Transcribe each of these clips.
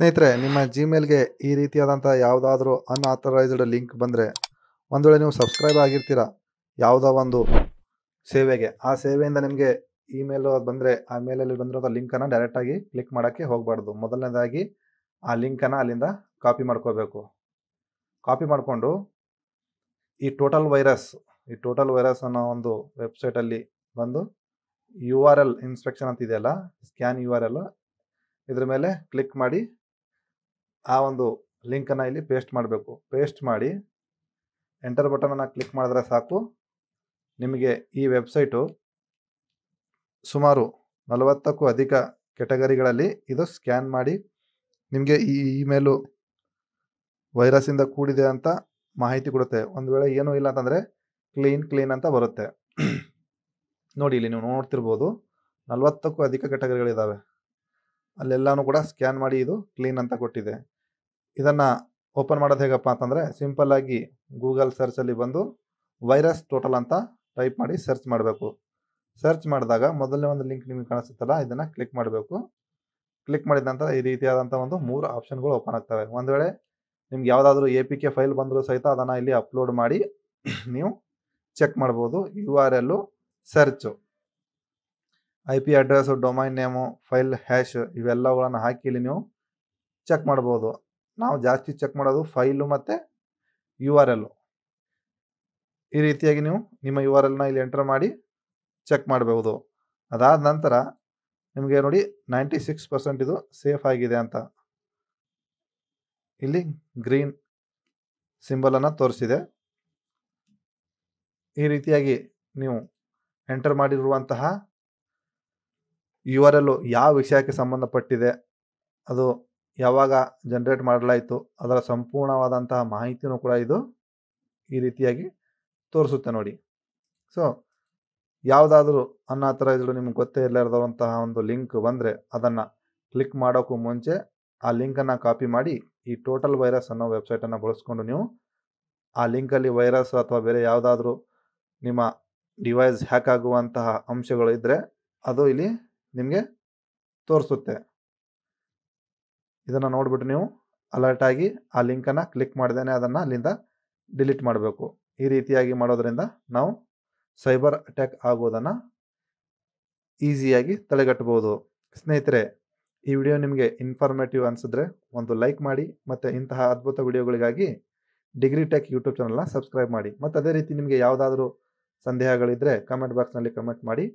ಸ್ನೇಹಿತರೆ, ನಿಮ್ಮ ಜಿಮೇಲ್ಗೆ ಈ ರೀತಿಯಾದಂಥ ಯಾವುದಾದ್ರೂ ಅನ್ಆಥರೈಸ್ಡ್ ಲಿಂಕ್ ಬಂದರೆ, ಒಂದು ವೇಳೆ ನೀವು ಸಬ್ಸ್ಕ್ರೈಬ್ ಆಗಿರ್ತೀರ ಯಾವುದೋ ಒಂದು ಸೇವೆಗೆ, ಆ ಸೇವೆಯಿಂದ ನಿಮಗೆ ಇಮೇಲು ಬಂದರೆ ಆ ಮೇಲಲ್ಲಿ ಬಂದಿರೋ ಲಿಂಕನ್ನು ಡೈರೆಕ್ಟಾಗಿ ಕ್ಲಿಕ್ ಮಾಡೋಕ್ಕೆ ಹೋಗಬಾರ್ದು. ಮೊದಲನೇದಾಗಿ ಆ ಲಿಂಕನ್ನು ಅಲ್ಲಿಂದ ಕಾಪಿ ಮಾಡ್ಕೋಬೇಕು. ಕಾಪಿ ಮಾಡಿಕೊಂಡು ಈ ಟೋಟಲ್ ವೈರಸ್ ಅನ್ನೋ ಒಂದು ವೆಬ್ಸೈಟಲ್ಲಿ ಬಂದು URL ಇನ್ಸ್ಪೆಕ್ಷನ್ ಅಂತ ಇದೆಯಲ್ಲ, ಸ್ಕ್ಯಾನ್ URL, ಇದ್ರ ಮೇಲೆ ಕ್ಲಿಕ್ ಮಾಡಿ ಆ ಒಂದು ಲಿಂಕನ್ನು ಇಲ್ಲಿ ಪೇಸ್ಟ್ ಮಾಡಬೇಕು. ಪೇಸ್ಟ್ ಮಾಡಿ ಎಂಟರ್ ಬಟನನ್ನು ಕ್ಲಿಕ್ ಮಾಡಿದ್ರೆ ಸಾಕು. ನಿಮಗೆ ಈ ವೆಬ್ಸೈಟು ಸುಮಾರು 40ಕ್ಕೂ ಅಧಿಕ ಕೆಟಗರಿಗಳಲ್ಲಿ ಇದು ಸ್ಕ್ಯಾನ್ ಮಾಡಿ ನಿಮಗೆ ಈ ಇಮೇಲು ವೈರಸ್ಸಿಂದ ಕೂಡಿದೆ ಅಂತ ಮಾಹಿತಿ ಕೊಡುತ್ತೆ. ಒಂದು ವೇಳೆ ಏನೂ ಇಲ್ಲ ಅಂತಂದರೆ ಕ್ಲೀನ್ ಅಂತ ಬರುತ್ತೆ. ನೋಡಿ, ಇಲ್ಲಿ ನೀವು ನೋಡ್ತಿರ್ಬೋದು 40ಕ್ಕೂ ಅಧಿಕ ಕೆಟಗರಿಗಳಿದ್ದಾವೆ. ಅಲ್ಲೆಲ್ಲನೂ ಕೂಡ ಸ್ಕ್ಯಾನ್ ಮಾಡಿ ಇದು ಕ್ಲೀನ್ ಅಂತ ಕೊಟ್ಟಿದೆ. ಇದನ್ನು ಓಪನ್ ಮಾಡೋದು ಹೇಗಪ್ಪ ಅಂತಂದರೆ, ಸಿಂಪಲ್ಲಾಗಿ ಗೂಗಲ್ ಸರ್ಚಲ್ಲಿ ಬಂದು ವೈರಸ್ ಟೋಟಲ್ ಅಂತ ಟೈಪ್ ಮಾಡಿ ಸರ್ಚ್ ಮಾಡಬೇಕು. ಸರ್ಚ್ ಮಾಡಿದಾಗ ಮೊದಲನೇ ಒಂದು ಲಿಂಕ್ ನಿಮಗೆ ಕಾಣಿಸುತ್ತಲ್ಲ, ಇದನ್ನು ಕ್ಲಿಕ್ ಮಾಡಬೇಕು. ಕ್ಲಿಕ್ ಮಾಡಿದ ನಂತರ ಈ ರೀತಿಯಾದಂಥ ಒಂದು 3 ಆಪ್ಷನ್ಗಳು ಓಪನ್ ಆಗ್ತವೆ. ಒಂದು ವೇಳೆ ನಿಮ್ಗೆ ಯಾವುದಾದ್ರೂ APK ಫೈಲ್ ಬಂದರೂ ಸಹಿತ ಅದನ್ನು ಇಲ್ಲಿ ಅಪ್ಲೋಡ್ ಮಾಡಿ ನೀವು ಚೆಕ್ ಮಾಡ್ಬೋದು. URL, search, IP address, domain name, file hash ಇವೆಲ್ಲಗಳನ್ನು ಹಾಕಿ ಇಲ್ಲಿ ನೀವು ಚೆಕ್ ಮಾಡ್ಬೋದು. ನಾವು ಜಾಸ್ತಿ ಚೆಕ್ ಮಾಡೋದು ಫೈಲು ಮತ್ತು URL. ಈ ರೀತಿಯಾಗಿ ನೀವು ನಿಮ್ಮ URLನ ಇಲ್ಲಿ ಎಂಟರ್ ಮಾಡಿ ಚೆಕ್ ಮಾಡಬಹುದು. ಅದಾದ ನಂತರ ನಿಮಗೆ ನೋಡಿ 96% ಇದು ಸೇಫ್ ಆಗಿದೆ ಅಂತ ಇಲ್ಲಿ ಗ್ರೀನ್ ಸಿಂಬಲನ್ನು ತೋರಿಸಿದೆ. ಈ ರೀತಿಯಾಗಿ ನೀವು ಎಂಟರ್ ಮಾಡಿರುವಂತಹ URL ಯಾವ ವಿಷಯಕ್ಕೆ ಸಂಬಂಧಪಟ್ಟಿದೆ, ಅದು ಯಾವಾಗ ಜನರೇಟ್ ಮಾಡಲಾಯಿತು, ಅದರ ಸಂಪೂರ್ಣವಾದಂತಹ ಮಾಹಿತಿನೂ ಕೂಡ ಇದು ಈ ರೀತಿಯಾಗಿ ತೋರಿಸುತ್ತೆ ನೋಡಿ. ಸೊ ಯಾವುದಾದ್ರೂ ಅನ್ಆಥರೈಸ್ಡ್ ನಿಮ್ಗೆ ಗೊತ್ತೇ ಇರಲಾರ್ದಂತಹ ಒಂದು ಲಿಂಕ್ ಬಂದರೆ ಅದನ್ನು ಕ್ಲಿಕ್ ಮಾಡೋಕ್ಕೂ ಮುಂಚೆ ಆ ಲಿಂಕನ್ನು ಕಾಪಿ ಮಾಡಿ ಈ ಟೋಟಲ್ ವೈರಸ್ ಅನ್ನೋ ವೆಬ್ಸೈಟನ್ನು ಬಳಸ್ಕೊಂಡು ನೀವು ಆ ಲಿಂಕಲ್ಲಿ ವೈರಸ್ ಅಥವಾ ಬೇರೆ ಯಾವುದಾದ್ರೂ ನಿಮ್ಮ ಡಿವೈಸ್ ಹ್ಯಾಕ್ ಆಗುವಂತಹ ಅಂಶಗಳು ಇದ್ದರೆ ಅದು ಇಲ್ಲಿ ನಿಮಗೆ ತೋರಿಸುತ್ತೆ. ಇದನ್ನು ನೋಡಿಬಿಟ್ಟು ನೀವು ಅಲರ್ಟಾಗಿ ಆ ಲಿಂಕನ್ನು ಕ್ಲಿಕ್ ಮಾಡ್ದೇ ಅದನ್ನು ಅಲ್ಲಿಂದ ಡಿಲೀಟ್ ಮಾಡಬೇಕು. ಈ ರೀತಿಯಾಗಿ ಮಾಡೋದ್ರಿಂದ ನಾವು ಸೈಬರ್ ಅಟ್ಯಾಕ್ ಆಗೋದನ್ನು ಈಸಿಯಾಗಿ ತಡೆಗಟ್ಟಬಹುದು. ಸ್ನೇಹಿತರೆ, ಈ ವಿಡಿಯೋ ನಿಮಗೆ ಇನ್ಫಾರ್ಮೇಟಿವ್ ಅನಿಸಿದ್ರೆ ಒಂದು ಲೈಕ್ ಮಾಡಿ, ಮತ್ತು ಇಂತಹ ಅದ್ಭುತ ವಿಡಿಯೋಗಳಿಗಾಗಿ ಡಿಗ್ರಿ ಟೆಕ್ ಯೂಟ್ಯೂಬ್ ಚಾನಲ್ನ ಸಬ್ಸ್ಕ್ರೈಬ್ ಮಾಡಿ. ಮತ್ತು ಅದೇ ರೀತಿ ನಿಮಗೆ ಯಾವುದಾದ್ರೂ ಸಂದೇಹಗಳಿದ್ದರೆ ಕಮೆಂಟ್ ಬಾಕ್ಸ್ನಲ್ಲಿ ಕಮೆಂಟ್ ಮಾಡಿ.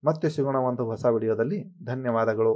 ಮತ್ತೆ ಸಿಗೋಣ ಒಂದು ಹೊಸ ವಿಡಿಯೋದಲ್ಲಿ. ಧನ್ಯವಾದಗಳು.